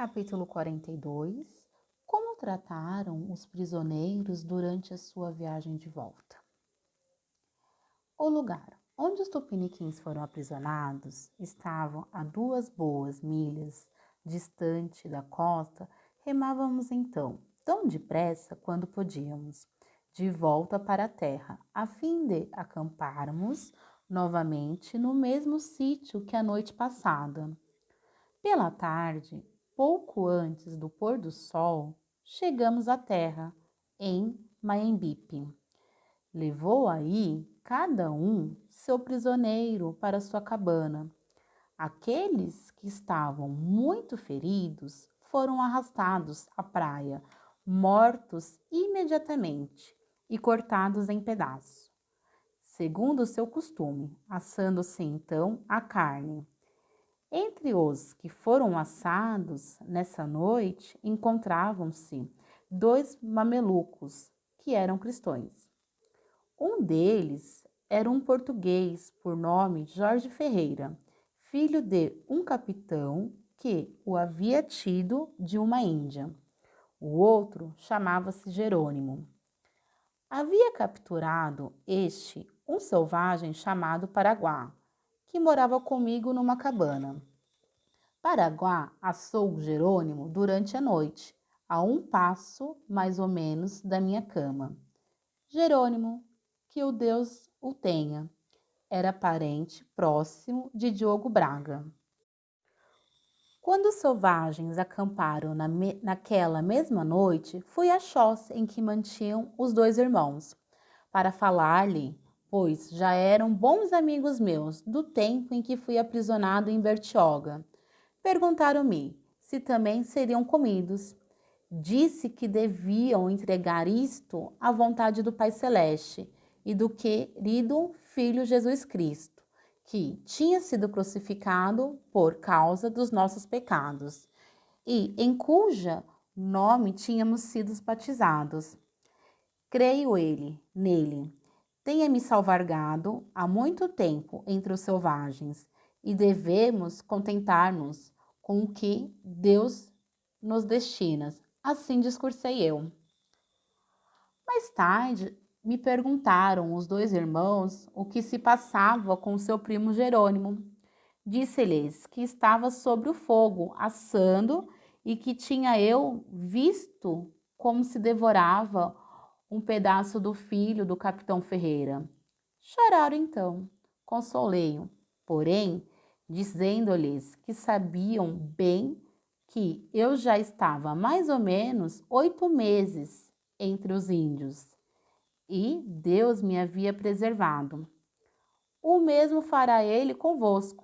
Capítulo 42. Como trataram os prisioneiros durante a sua viagem de volta? O lugar onde os tupiniquins foram aprisionados estava a 2 boas milhas distante da costa. Remávamos então, tão depressa quando podíamos, de volta para a terra, a fim de acamparmos novamente no mesmo sítio que a noite passada. Pela tarde, pouco antes do pôr do sol, chegamos à terra, em Maembipe. Levou aí cada um seu prisioneiro para sua cabana. Aqueles que estavam muito feridos foram arrastados à praia, mortos imediatamente e cortados em pedaços, segundo o seu costume, assando-se então a carne. Entre os que foram assados nessa noite encontravam-se 2 mamelucos que eram cristãos. Um deles era um português por nome Jorge Ferreira, filho de um capitão que o havia tido de uma Índia. O outro chamava-se Jerônimo. Havia capturado este um selvagem chamado Paraguá, que morava comigo numa cabana. Paraguá assou Jerônimo durante a noite, a um passo mais ou menos da minha cama. Jerônimo, que o Deus o tenha, era parente próximo de Diogo Braga. Quando os selvagens acamparam naquela mesma noite, fui à choça em que mantinham os 2 irmãos, para falar-lhe, pois já eram bons amigos meus do tempo em que fui aprisionado em Bertioga. Perguntaram-me se também seriam comidos. Disse que deviam entregar isto à vontade do Pai Celeste e do querido Filho Jesus Cristo, que tinha sido crucificado por causa dos nossos pecados e em cuja nome tínhamos sido batizados. Creio nele, tenha-me salvargado há muito tempo entre os selvagens e devemos contentar-nos com o que Deus nos destina. Assim discursei eu. Mais tarde, me perguntaram os 2 irmãos o que se passava com seu primo Jerônimo. Disse-lhes que estava sobre o fogo, assando, e que tinha eu visto como se devorava um pedaço do filho do capitão Ferreira. Choraram então, consolei-o, porém, dizendo-lhes que sabiam bem que eu já estava mais ou menos 8 meses entre os índios e Deus me havia preservado. O mesmo fará ele convosco.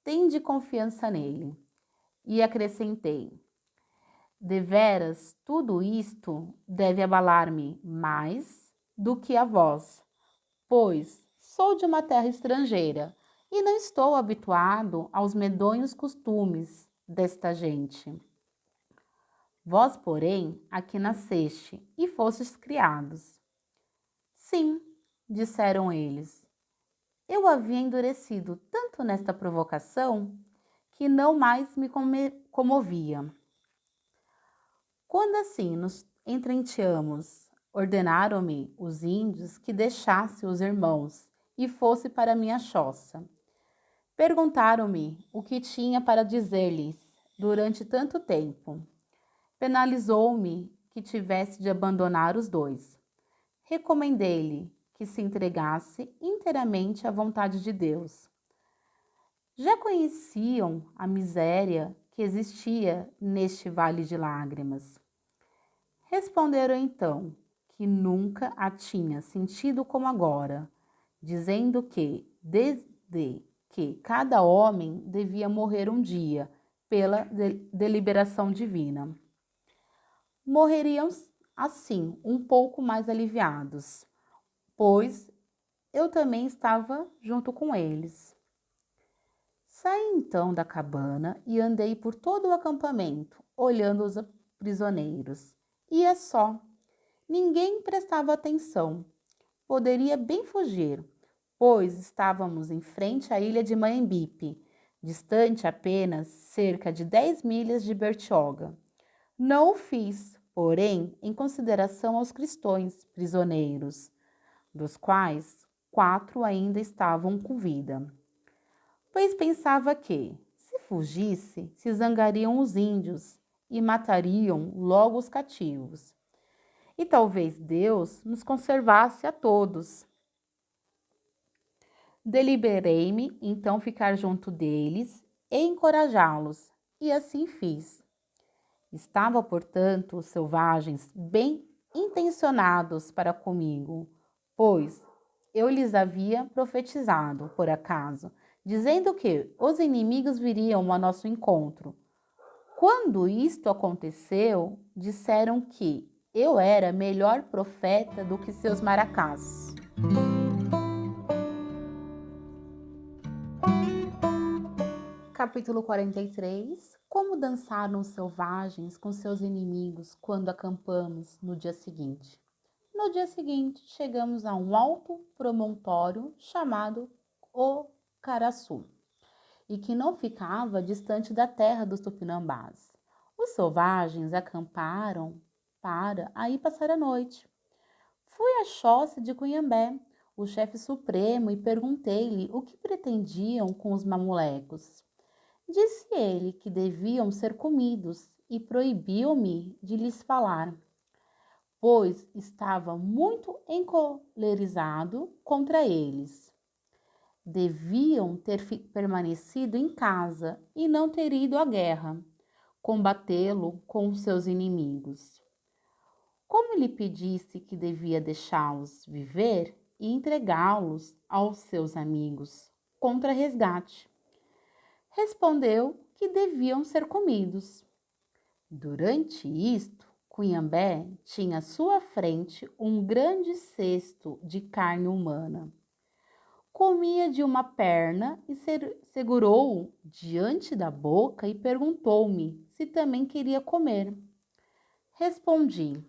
Tende confiança nele. E acrescentei: deveras, tudo isto deve abalar-me mais do que a vós, pois sou de uma terra estrangeira e não estou habituado aos medonhos costumes desta gente. Vós, porém, aqui nasceste e fostes criados. Sim, disseram eles. Eu havia endurecido tanto nesta provocação que não mais me comovia. Quando assim nos entrenteamos, ordenaram-me os índios que deixasse os irmãos e fosse para minha choça. Perguntaram-me o que tinha para dizer-lhes durante tanto tempo. Penalizou-me que tivesse de abandonar os 2. Recomendei-lhe que se entregasse inteiramente à vontade de Deus. Já conheciam a miséria que existia neste vale de lágrimas. Responderam então que nunca a tinha sentido como agora, dizendo que, desde que cada homem devia morrer um dia pela deliberação divina, morreriam assim um pouco mais aliviados, pois eu também estava junto com eles. Saí então da cabana e andei por todo o acampamento, olhando os prisioneiros. E é só. Ninguém prestava atenção. Poderia bem fugir, pois estávamos em frente à ilha de Maembipe, distante apenas cerca de 10 milhas de Bertioga. Não o fiz, porém, em consideração aos cristãos prisioneiros, dos quais 4 ainda estavam com vida, pois pensava que, se fugisse, se zangariam os índios e matariam logo os cativos. E talvez Deus nos conservasse a todos. Deliberei-me então ficar junto deles e encorajá-los, e assim fiz. Estava, portanto, os selvagens bem intencionados para comigo, pois eu lhes havia profetizado, por acaso, dizendo que os inimigos viriam ao nosso encontro. Quando isto aconteceu, disseram que eu era melhor profeta do que seus maracás. Capítulo 43. Como dançaram os selvagens com seus inimigos quando acampamos no dia seguinte? No dia seguinte, chegamos a um alto promontório chamado O Caraçu, e que não ficava distante da terra dos Tupinambás. Os selvagens acamparam para aí passar a noite. Fui à choça de Cunhambé, o chefe supremo, e perguntei-lhe o que pretendiam com os mamulecos. Disse ele que deviam ser comidos e proibiu-me de lhes falar, pois estava muito encolerizado contra eles. Deviam ter permanecido em casa e não ter ido à guerra, combatê-lo com seus inimigos. Como lhe pedisse que devia deixá-los viver e entregá-los aos seus amigos contra resgate, respondeu que deviam ser comidos. Durante isto, Cunhambé tinha à sua frente um grande cesto de carne humana. Comia de uma perna e segurou-o diante da boca e perguntou-me se também queria comer. Respondi: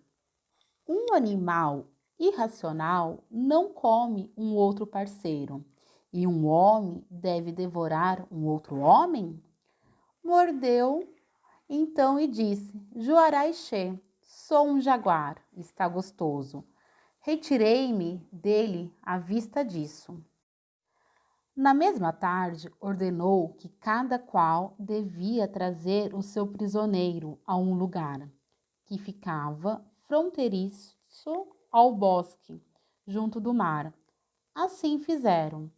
um animal irracional não come um outro parceiro, e um homem deve devorar um outro homem? Mordeu então e disse: Juaraixê, sou um jaguar, está gostoso. Retirei-me dele à vista disso. Na mesma tarde, ordenou que cada qual devia trazer o seu prisioneiro a um lugar que ficava fronteiriço ao bosque, junto do mar. Assim fizeram.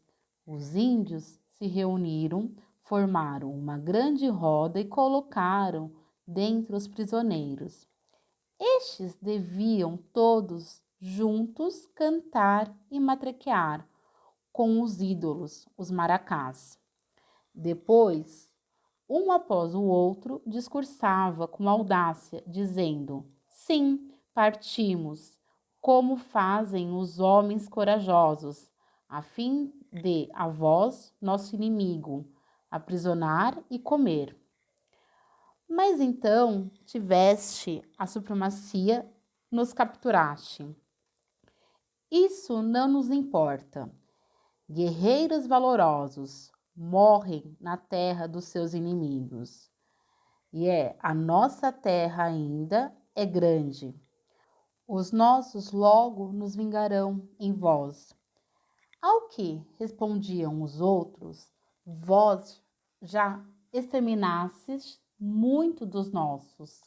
Os índios se reuniram, formaram uma grande roda e colocaram dentre os prisioneiros. Estes deviam todos juntos cantar e matrequear com os ídolos, os maracás. Depois, um após o outro, discursava com audácia, dizendo: sim, partimos, como fazem os homens corajosos, a fim de, a vós, nosso inimigo, aprisionar e comer. Mas então tiveste a supremacia, nos capturaste. Isso não nos importa. Guerreiros valorosos morrem na terra dos seus inimigos. E a nossa terra ainda é grande. Os nossos logo nos vingarão em vós. Ao que respondiam os outros, vós já exterminastes muito dos nossos.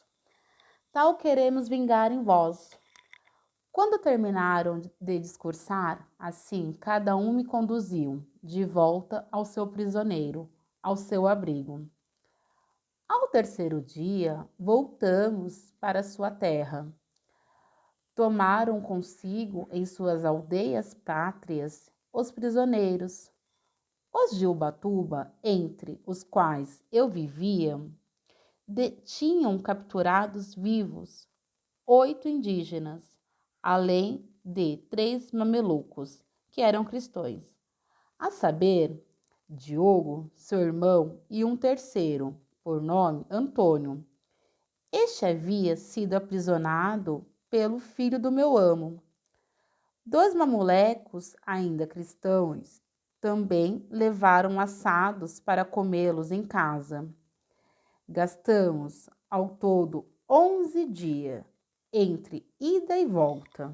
Tal queremos vingar em vós. Quando terminaram de discursar, assim cada um me conduziu de volta ao seu prisioneiro, ao seu abrigo. Ao terceiro dia, voltamos para sua terra. Tomaram consigo em suas aldeias pátrias os prisioneiros. Os de Ubatuba, entre os quais eu vivia, tinham capturados vivos 8 indígenas, além de 3 mamelucos, que eram cristãos, a saber, Diogo, seu irmão, e um terceiro, por nome Antônio. Este havia sido aprisionado pelo filho do meu amo. 2 mamulecos, ainda cristãos, Também levaram assados para comê-los em casa. Gastamos ao todo 11 dias entre ida e volta.